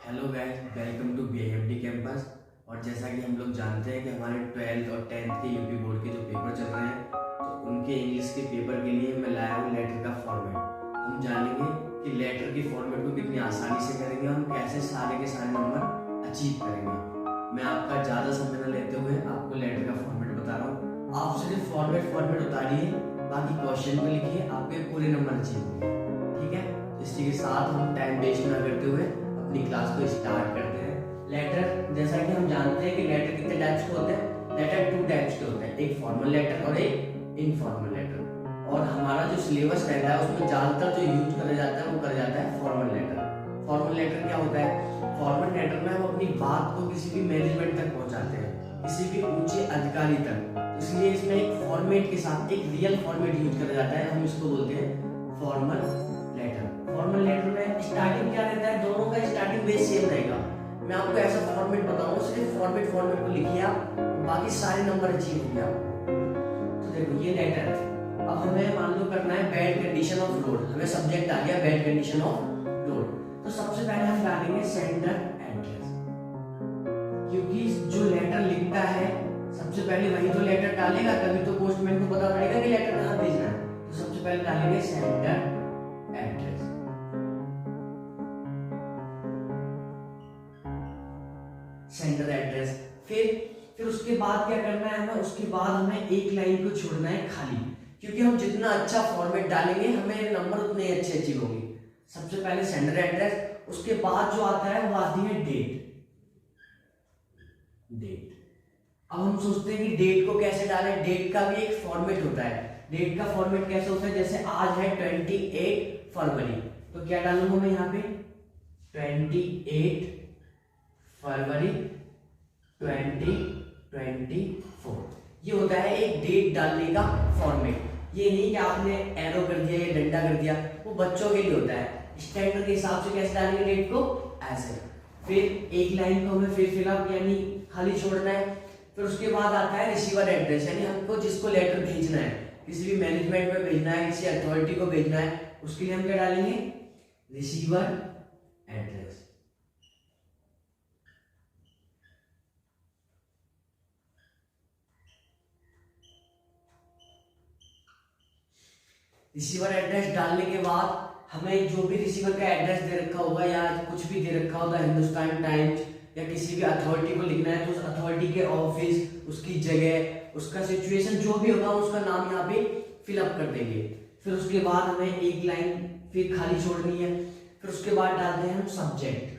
Hello guys, welcome to BIMT campus. और जैसा कि हम लोग जानते हैं कि हमारे 12th और 10th के यूपी बोर्ड के जो पेपर चल रहे हैं, तो उनके इंग्लिश के पेपर के लिए मैं लाया हूँ लेटर का फॉर्मेट। हम जानेंगे कि लेटर के फॉर्मेट को कितनी आसानी से करेंगे, हम कैसे सारे के सारे नंबर अचीव करेंगे। मैं आपका ज़्यादा समय न लेते हुए आपको लेटर का फॉर्मेट बता रहा हूँ। आप सिर्फ फॉर्मेट उतारिए, बाकी क्वेश्चन को लिखिए, आपके पूरे नंबर अचीव होंगे। ठीक है, इसी के साथ हम टाइम वेस्ट न करते हुए अपनी क्लास को स्टार्ट करते हैं। लेटर, जैसा कि हम जानते हैं कि लेटर कितने टाइप्स के होते हैं। लेटर 2 टाइप्स के होते हैं, एक फॉर्मल लेटर और एक इनफॉर्मल लेटर। और हमारा जो सिलेबस रहता है उसमें ज्यादातर जो यूज करा जाता है वो करा जाता है फॉर्मल लेटर। फॉर्मल लेटर क्या होता है? फॉर्मल लेटर में हम अपनी बात को किसी भी मैनेजमेंट तक पहुंचाते हैं, किसी भी ऊंचे अधिकारी तक। इसलिए इसमें एक फॉर्मेट के साथ एक रियल फॉर्मेट यूज करा जाता है, हम इसको बोलते हैं फॉर्मल लेटर। फॉर्मल लेटर में स्टार्टिंग क्या रहता है? दोनों का स्टार्टिंग बेस सेम रहेगा। मैं आपको ऐसा फॉर्मेट बताऊंगा, सिर्फ फॉर्मेट को लिखिए आप, बाकी सारे नंबर अचीव होंगे आपको। तो देखो ये लेटर है। अब हमें मान लो करना है बैड कंडीशन ऑफ रोड। हमें सब्जेक्ट आ गया बैड कंडीशन ऑफ रोड। तो सबसे पहले हम डालेंगे सेंडर एड्रेस, क्योंकि जो लेटर लिखता है सबसे पहले वही तो लेटर डालेगा, तभी तो पोस्टमैन को पता पड़ेगा कि लेटर कहाँ भेजना है। तो सबसे पहले डालेंगे सेंडर एड्रेस। Sender address. फिर उसके बाद क्या करना है हमें? उसके बाद हमें एक लाइन को छोड़ना है खाली, क्योंकि हम जितना अच्छा फॉर्मेट डालेंगे हमें नंबर उतने अच्छे अचीव होंगे। सबसे पहले सेंडर एड्रेस, उसके बाद जो आता है वो आती है डेट। अब हम सोचते हैं कि डेट को कैसे डालें। डेट का भी एक फॉर्मेट होता है। डेट का फॉर्मेट कैसे होता है? जैसे आज है 28 फरवरी, तो क्या डालूंगा मैं यहाँ पे? 28 फरवरी 2024। ये होता है एक डेट डालने का फॉर्मेट। ये नहीं कि आपने एरो कर दिया या डंडा कर दिया, वो बच्चों के लिए होता है। स्टैंडर्ड के हिसाब से कैसे डालेंगे डेट को? ऐसे। फिर एक लाइन को हमें फिर फिलअप यानी खाली छोड़ना है। फिर उसके बाद आता है रिसीवर एड्रेस, यानी हमको जिसको लेटर भेजना है, किसी भी मैनेजमेंट में भेजना है, किसी अथॉरिटी को भेजना है, उसके लिए हम क्या डालेंगे? Receiver address. रिसीवर एड्रेस डालने के बाद हमें जो भी रिसीवर का एड्रेस दे रखा होगा या कुछ भी दे रखा होगा, हिंदुस्तान टाइम्स या किसी भी अथॉरिटी को लिखना है, तो उस अथॉरिटी के ऑफिस, उसकी जगह, उसका सिचुएशन जो भी होगा उसका नाम यहाँ पे फिलअप कर देंगे। फिर उसके बाद हमें एक लाइन फिर खाली छोड़नी है। फिर उसके बाद डालते हैं हम सब्जेक्ट।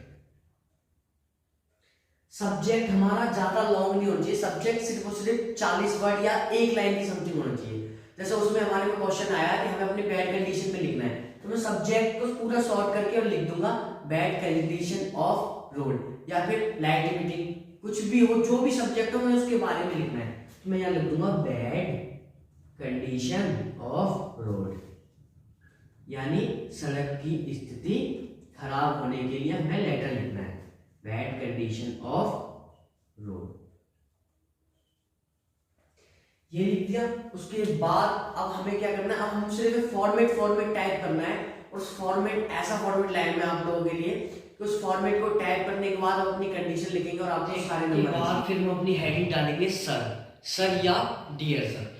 सब्जेक्ट हमारा ज्यादा लॉन्ग नहीं होना चाहिए। सब्जेक्ट सिर्फ और सिर्फ 40 वर्ड या एक लाइन की समथिंग होना चाहिए। जैसे उसमें हमारे में क्वेश्चन आया कि हमें अपनी बैड कंडीशन में लिखना है, तो मैं सब्जेक्ट को पूरा शॉर्ट करके और लिख दूंगा बैड कंडीशन ऑफ रोड, या फिर लाइट मीटिंग, कुछ भी हो, जो भी सब्जेक्ट हो मैं उसके बारे में लिखना है, तो मैं यहाँ लिख दूंगा बैड कंडीशन ऑफ रोड, यानी सड़क की स्थिति खराब होने के लिए हमें लेटर लिखना है, बैड कंडीशन ऑफ रोड। ये लिख दिया। उसके बाद अब हमें क्या करना है? अब हम सिर्फ फॉर्मेट टाइप करना है। उस फॉर्मेट, ऐसा फॉर्मेट लाइन में आप लोगों के लिए कि उस फॉर्मेट को टाइप करने के बाद हम अपनी कंडीशन लिखेंगे और आपके सारे नंबर बाद फिर हम अपनी हेडिंग डालेंगे सर या डियर सर।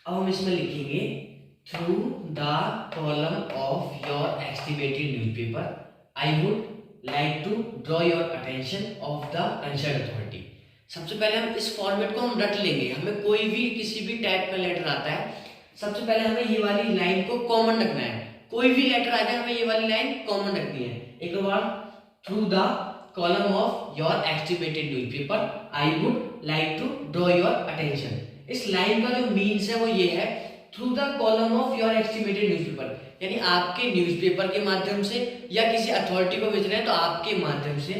अब हम इसमें लिखेंगे through the column of your estimated newspaper I would like to draw your attention of the concern authority. सबसे पहले हम इस फॉर्मेट को हम रट लेंगे। हमें कोई भी किसी भी टाइप का लेटर आता है, सबसे पहले हमें ये वाली लाइन को कॉमन रखना है। कोई भी लेटर आ जाए हमें ये वाली लाइन कॉमन रखनी है। एक बार through the column of your estimated newspaper I would like to draw your attention. इस लाइन का जो मीन्स है वो ये है, through the column of your estimated newspaper, यानी आपके न्यूज़पेपर के माध्यम से या किसी अथॉरिटी को भेजना है तो आपके माध्यम से।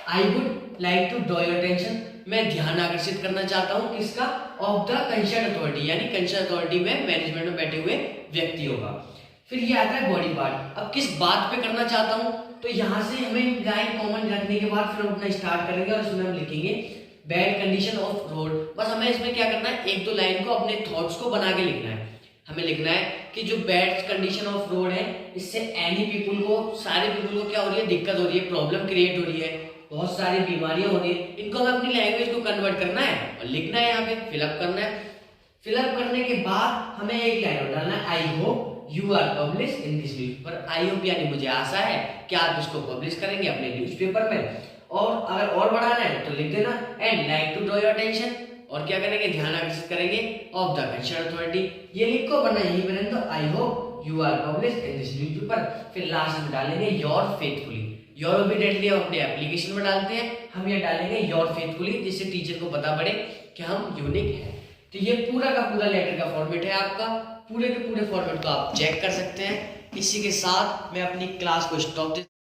I would like to draw your attention, मैं ध्यान आकर्षित करना चाहता हूं किसका? ऑफ द कंसर्न अथॉरिटी, यानी कंसर्न अथॉरिटी में मैनेजमेंट में बैठे हुए व्यक्ति होगा। फिर ये आता है बॉडी पार्ट। अब किस बात पे करना चाहता हूं, तो यहां से हमें लाइन कॉमन रखने के बाद फिर हम अपना स्टार्ट करेंगे और इसमें हम लिखेंगे बैड कंडीशन ऑफ रोड। बस हमें इसमें क्या करना है? एक दो लाइन को अपने थॉट्स को बना के लिखना है। हमें लिखना है कि जो बैड कंडीशन ऑफ रोड है इससे एनी पीपुल को, सारे पीपुल को क्या हो रही है, दिक्कत हो रही है, प्रॉब्लम क्रिएट हो रही है, बहुत सारी बीमारियां हो रही है, इनको हमें अपनी लैंग्वेज को कन्वर्ट करना है और लिखना है, यहाँ पे फिलअप करना है। फिलअप करने के बाद हमें एक लाइन और डालना है, I hope you are publish in this newspaper. I hope यानी मुझे आशा है कि आप इसको पब्लिश करेंगे अपने न्यूज़पेपर में। और अगर और बढ़ाना है तो लिख देना and like to draw your attention, और क्या करेंगे, ध्यान आकर्षित करेंगे ऑफ द कंसर्न अथॉरिटी। ये लिखो वरना यही बने तो I hope you are publish in this newspaper. फिर लास्ट में डालेंगे योर फेथफुली। योर ओबीडिएंटली हम अपने एप्लीकेशन में डालते हैं, हम ये डालेंगे योर फेथफुली, जिससे टीचर को पता पड़े कि हम यूनिक हैं। तो ये पूरा का पूरा लेटर का फॉर्मेट है आपका। पूरे के पूरे फॉर्मेट को आप चेक कर सकते हैं। इसी के साथ मैं अपनी क्लास को स्टॉप